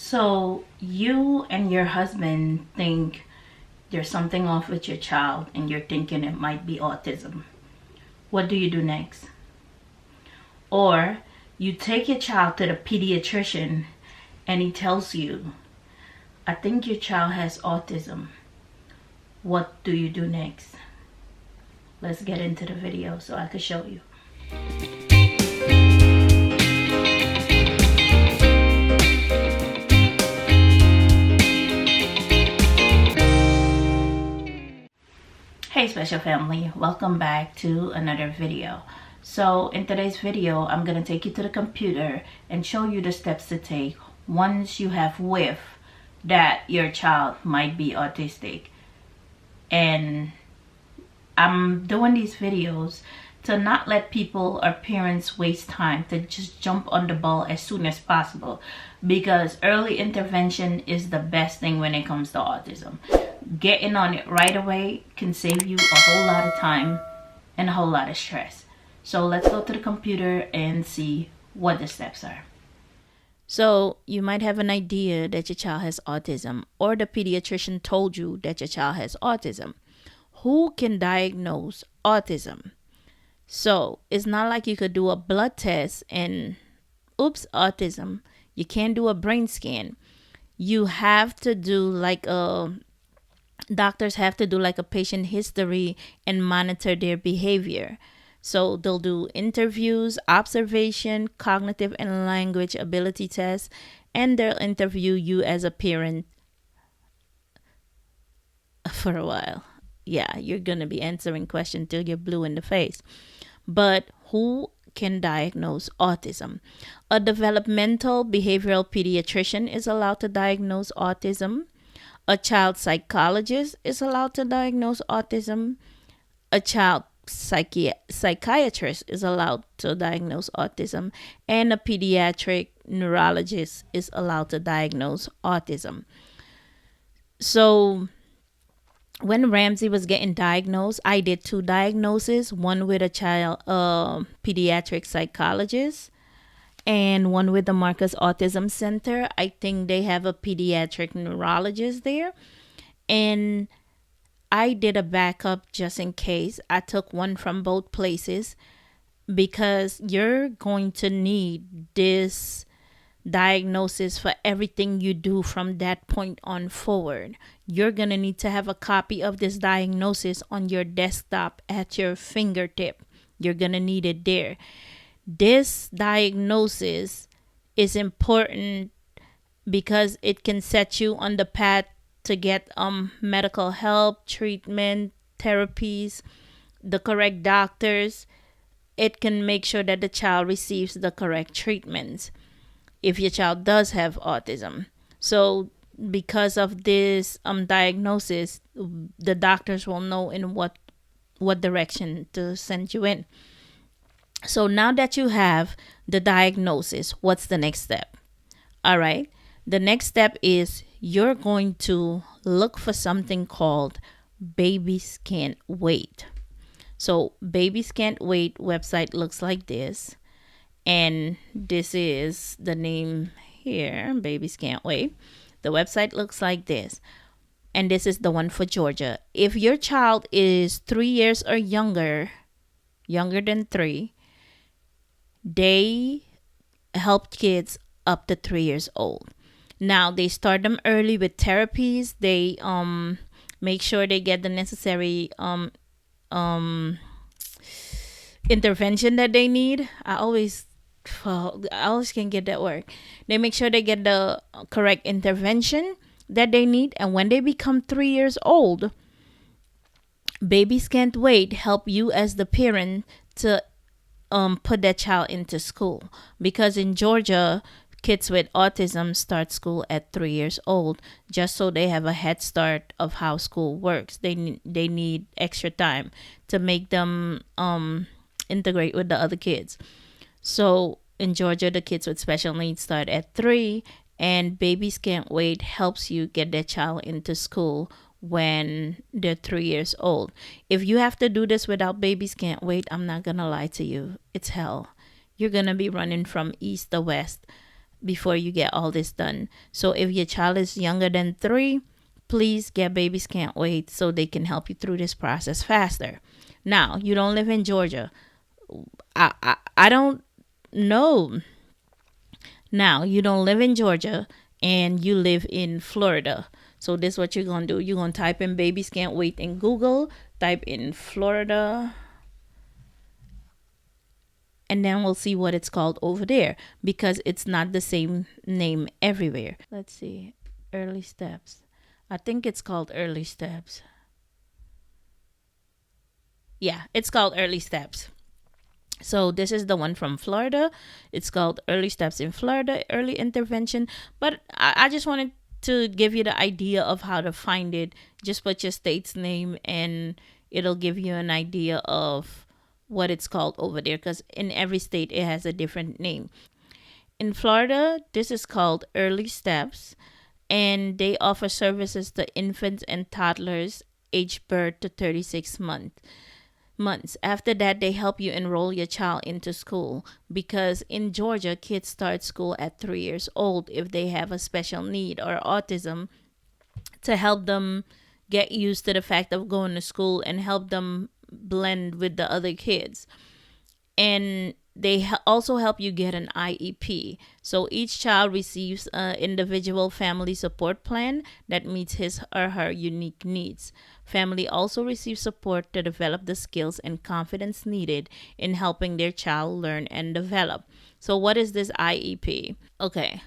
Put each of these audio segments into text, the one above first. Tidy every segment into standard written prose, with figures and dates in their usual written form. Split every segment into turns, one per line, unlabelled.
So you and your husband think there's something off with your child and you're thinking it might be autism. What do you do next? Or you take your child to the pediatrician and he tells you, I think your child has autism. What do you do next? Let's get into the video so I can show you. Hey special family, welcome back to another video. So in today's video, I'm going to take you to the computer and show you the steps to take once you have whiff that your child might be autistic. And I'm doing these videos to not let people or parents waste time, to just jump on the ball as soon as possible, because early intervention is the best thing when it comes to autism. Getting on it right away can save you a whole lot of time and a whole lot of stress. So let's go to the computer and see what the steps are. So you might have an idea that your child has autism, or the pediatrician told you that your child has autism. Who can diagnose autism? So it's not like you could do a blood test and oops, autism. You can't do a brain scan. You have to do doctors have to do like a patient history and monitor their behavior. So they'll do interviews, observation, cognitive and language ability tests, and they'll interview you as a parent for a while. Yeah, you're going to be answering questions till you're blue in the face. But who can diagnose autism? A developmental behavioral pediatrician is allowed to diagnose autism. A child psychologist is allowed to diagnose autism. A child psychiatrist is allowed to diagnose autism. And a pediatric neurologist is allowed to diagnose autism. So when Ramsey was getting diagnosed, I did 2 diagnoses, one with a child pediatric psychologist and one with the Marcus Autism Center. I think they have a pediatric neurologist there. And I did a backup just in case. I took one from both places because you're going to need this diagnosis for everything you do from that point on forward. You're going to need to have a copy of this diagnosis on your desktop at your fingertip. You're going to need it there. This diagnosis is important because it can set you on the path to get medical help, treatment, therapies, the correct doctors. It can make sure that the child receives the correct treatments if your child does have autism. So because of this diagnosis, the doctors will know in what direction to send you in. So now that you have the diagnosis, what's the next step? All right. The next step is you're going to look for something called Babies Can't Wait. So Babies Can't Wait website looks like this. And this is the name here, Babies Can't Wait. The website looks like this. And this is the one for Georgia. If your child is 3 years or younger than 3, they help kids up to 3 years old. Now, they start them early with therapies. They make sure they get the necessary intervention that they need. I always can't get that word. They make sure they get the correct intervention that they need. And when they become 3 years old, Babies Can't Wait help you as the parent to put that child into school. Because in Georgia, kids with autism start school at 3 years old, just so they have a head start of how school works. They need extra time to make them integrate with the other kids. So in Georgia, the kids with special needs start at 3, and Babies Can't Wait helps you get that child into school when they're 3 years old. If you have to do this without Babies Can't Wait, I'm not gonna lie to you, it's hell. You're gonna be running from east to west before you get all this done. So if your child is younger than 3, please get Babies Can't Wait so they can help you through this process faster. Now, you don't live in Georgia. I don't know. Now, you don't live in Georgia and you live in Florida. So this is what you're going to do. You're going to type in Babies Can't Wait in Google, type in Florida, and then we'll see what it's called over there, because it's not the same name everywhere. Let's see. Early Steps. I think it's called Early Steps. Yeah, it's called Early Steps. So this is the one from Florida. It's called Early Steps in Florida, Early Intervention. But I just wanted to give you the idea of how to find it. Just put your state's name and it'll give you an idea of what it's called over there, because in every state it has a different name. In Florida, this is called Early Steps, and they offer services to infants and toddlers aged birth to 36 months. After that, they help you enroll your child into school, because in Georgia, kids start school at 3 years old if they have a special need or autism, to help them get used to the fact of going to school and help them blend with the other kids. And they also help you get an IEP. So each child receives an individual family support plan that meets his or her unique needs. Family also receives support to develop the skills and confidence needed in helping their child learn and develop. So what is this IEP? Okay.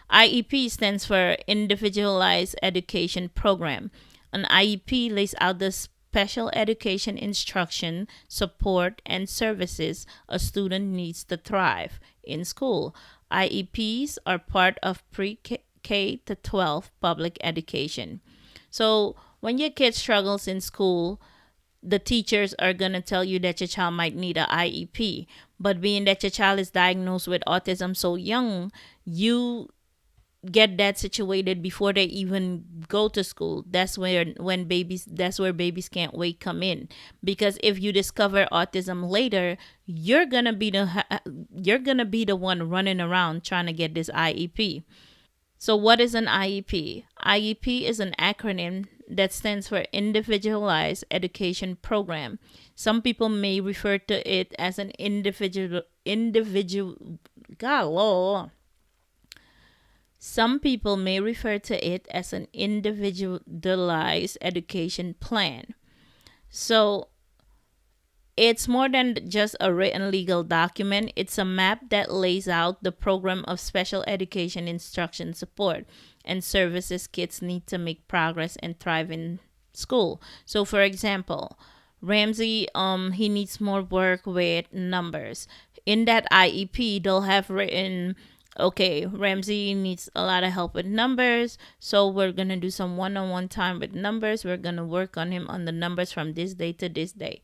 IEP stands for Individualized Education Program. An IEP lays out the special education instruction, support, and services a student needs to thrive in school. IEPs are part of pre-K to 12 public education. So when your kid struggles in school, the teachers are going to tell you that your child might need an IEP. But being that your child is diagnosed with autism so young, you get that situated before they even go to school. That's where Babies Can't Wait come in, because if you discover autism later, you're gonna be the one running around trying to get this IEP. So what is an IEP? IEP is an acronym that stands for Individualized Education Program. Some people may refer to it as an some people may refer to it as an individualized education plan. So it's more than just a written legal document. It's a map that lays out the program of special education instruction support and services kids need to make progress and thrive in school. So for example, Ramsey, he needs more work with numbers. In that IEP, they'll have written, okay, Ramsey needs a lot of help with numbers, so we're going to do some one-on-one time with numbers. We're going to work on him on the numbers from this day to this day.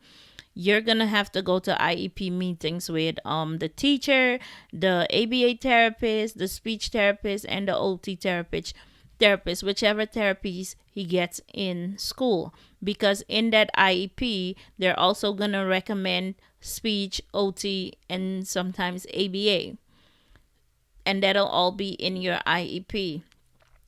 You're going to have to go to IEP meetings with the teacher, the ABA therapist, the speech therapist, and the OT therapist, whichever therapies he gets in school. Because in that IEP, they're also going to recommend speech, OT, and sometimes ABA. And that'll all be in your IEP.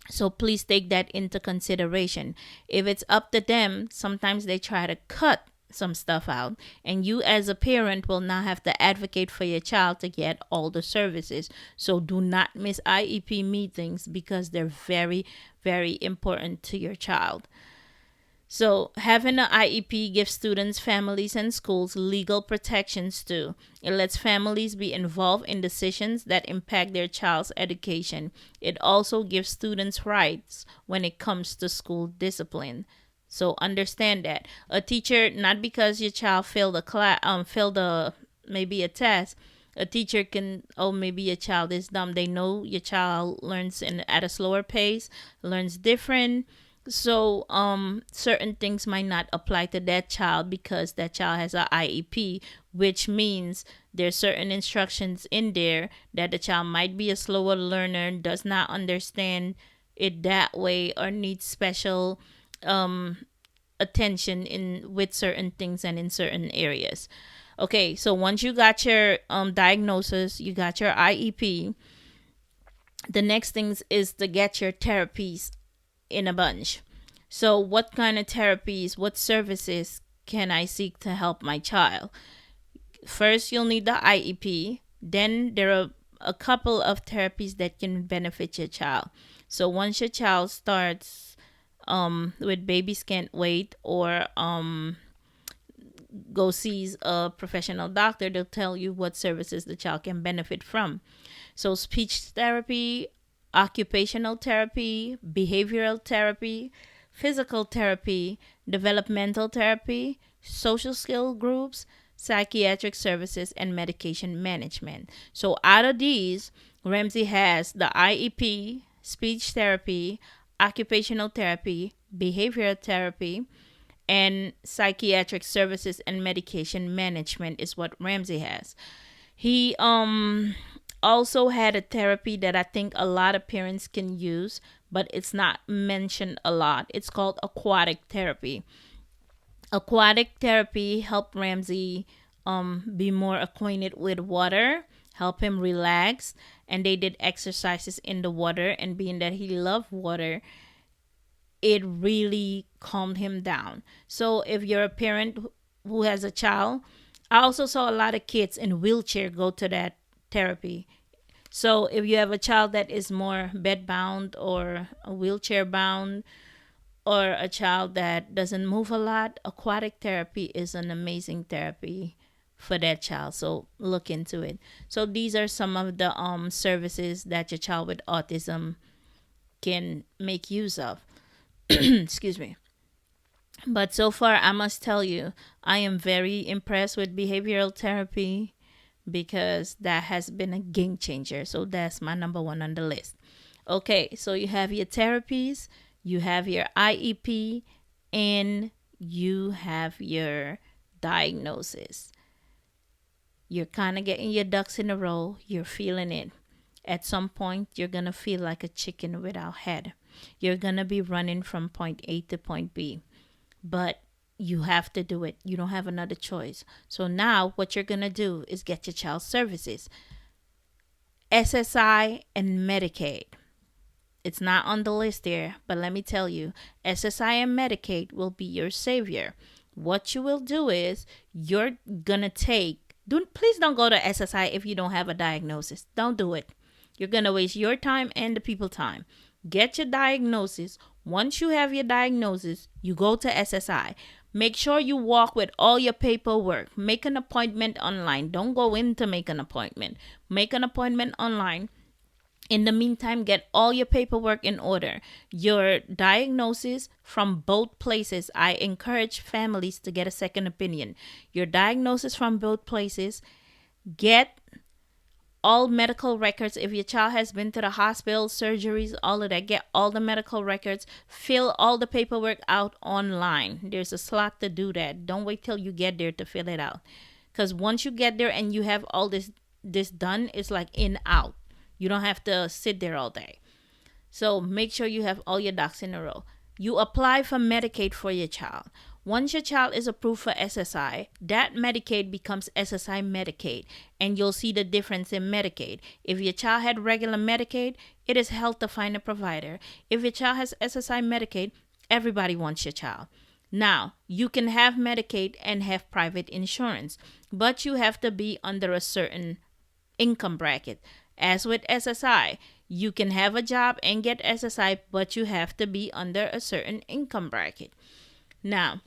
So please take that into consideration. If it's up to them, sometimes they try to cut some stuff out, and you as a parent will now have to advocate for your child to get all the services. So do not miss IEP meetings, because they're very, very important to your child. So having an IEP gives students, families, and schools legal protections too. It lets families be involved in decisions that impact their child's education. It also gives students rights when it comes to school discipline. So understand that a teacher, not because your child failed maybe a test, a teacher can, maybe your child is dumb. They know your child learns at a slower pace, learns different. So certain things might not apply to that child because that child has an IEP, which means there's certain instructions in there that the child might be a slower learner, does not understand it that way, or needs special attention with certain things and in certain areas. Okay, so once you got your diagnosis, you got your IEP, The next things is to get your therapies in a bunch. So what kind of therapies, what services can I seek to help my child? First, you'll need the IEP. Then there are a couple of therapies that can benefit your child. So once your child starts with baby can't wait, or go sees a professional doctor, they'll tell you what services the child can benefit from. So speech therapy, occupational therapy, behavioral therapy, physical therapy, developmental therapy, social skill groups, psychiatric services, and medication management. So out of these, Ramsey has the IEP, speech therapy, occupational therapy, behavioral therapy, and psychiatric services and medication management is what Ramsey has. He also had a therapy that I think a lot of parents can use, but it's not mentioned a lot. It's called aquatic therapy. Aquatic therapy helped Ramsey be more acquainted with water, help him relax, and they did exercises in the water. And being that he loved water, it really calmed him down. So if you're a parent who has a child, I also saw a lot of kids in wheelchair go to that therapy. So if you have a child that is more bed bound or wheelchair bound, or a child that doesn't move a lot, aquatic therapy is an amazing therapy for that child. So look into it. So these are some of the services that your child with autism can make use of. Excuse me. But so far, I must tell you, I am very impressed with behavioral therapy because that has been a game changer. So that's my number one on the list. Okay, so you have your therapies, you have your IEP, and you have your diagnosis. You're kind of getting your ducks in a row, you're feeling it. At some point, you're going to feel like a chicken without head. You're going to be running from point A to point B. But you have to do it. You don't have another choice. So now what you're going to do is get your child services. SSI and Medicaid. It's not on the list there, but let me tell you, SSI and Medicaid will be your savior. What you will do is you're going to please don't go to SSI if you don't have a diagnosis. Don't do it. You're going to waste your time and the people time. Get your diagnosis. Once you have your diagnosis, you go to SSI. Make sure you walk with all your paperwork. Make an appointment online. Don't go in to make an appointment. Make an appointment online. In the meantime, get all your paperwork in order. Your diagnosis from both places. I encourage families to get a second opinion. Your diagnosis from both places. Get all medical records. If your child has been to the hospital, surgeries, all of that, get all the medical records. Fill all the paperwork out online. There's a slot to do that. Don't wait till you get there to fill it out. Because once you get there and you have all this done, it's like in out. You don't have to sit there all day. So make sure you have all your ducks in a row. You apply for Medicaid for your child. Once your child is approved for SSI, that Medicaid becomes SSI Medicaid, and you'll see the difference in Medicaid. If your child had regular Medicaid, it is hell to find a provider. If your child has SSI Medicaid, everybody wants your child. Now, you can have Medicaid and have private insurance, but you have to be under a certain income bracket. As with SSI, you can have a job and get SSI, but you have to be under a certain income bracket. Now,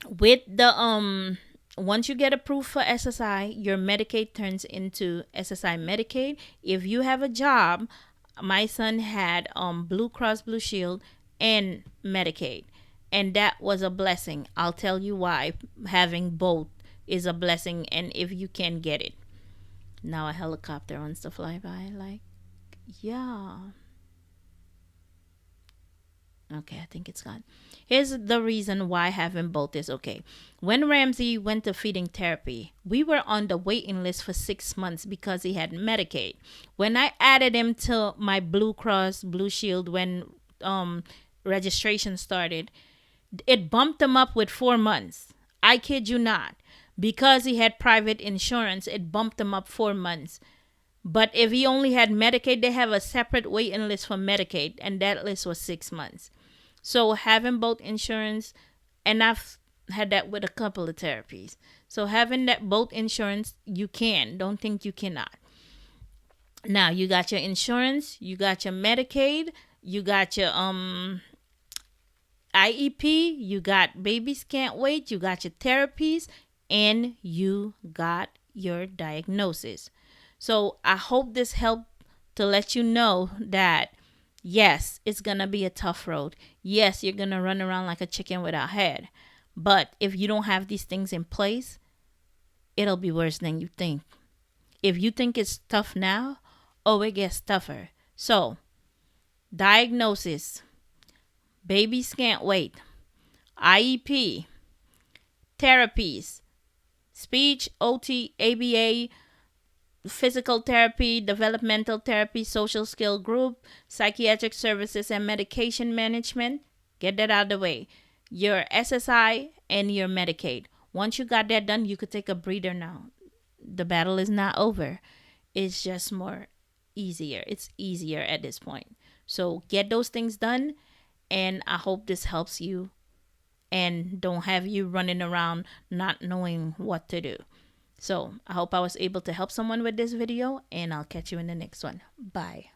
with the once you get approved for SSI, your Medicaid turns into SSI Medicaid. If you have a job, my son had Blue Cross Blue Shield and Medicaid, and that was a blessing. I'll tell you why having both is a blessing, and if you can get it. Now a helicopter wants to fly by, like, yeah. Okay, I think it's gone. Here's the reason why having both is okay. When Ramsey went to feeding therapy, we were on the waiting list for 6 months because he had Medicaid. When I added him to my Blue Cross Blue Shield when registration started, it bumped him up with 4 months. I kid you not. Because he had private insurance, it bumped him up 4 months. But if he only had Medicaid, they have a separate waiting list for Medicaid, and that list was 6 months. So having both insurance, and I've had that with a couple of therapies. So having that both insurance, you can. Don't think you cannot. Now you got your insurance, you got your Medicaid, you got your IEP, you got Babies Can't Wait, you got your therapies, and you got your diagnosis. So I hope this helped to let you know that yes, it's gonna be a tough road. Yes, you're gonna run around like a chicken without head. But if you don't have these things in place, it'll be worse than you think. If you think it's tough now, oh, it gets tougher. So, diagnosis, Babies Can't Wait, IEP, therapies, speech, OT, ABA, physical therapy, developmental therapy, social skill group, psychiatric services, and medication management. Get that out of the way. Your SSI and your Medicaid. Once you got that done, you could take a breather now. The battle is not over. It's just more easier. It's easier at this point. So get those things done, and I hope this helps you and don't have you running around not knowing what to do. So I hope I was able to help someone with this video, and I'll catch you in the next one. Bye.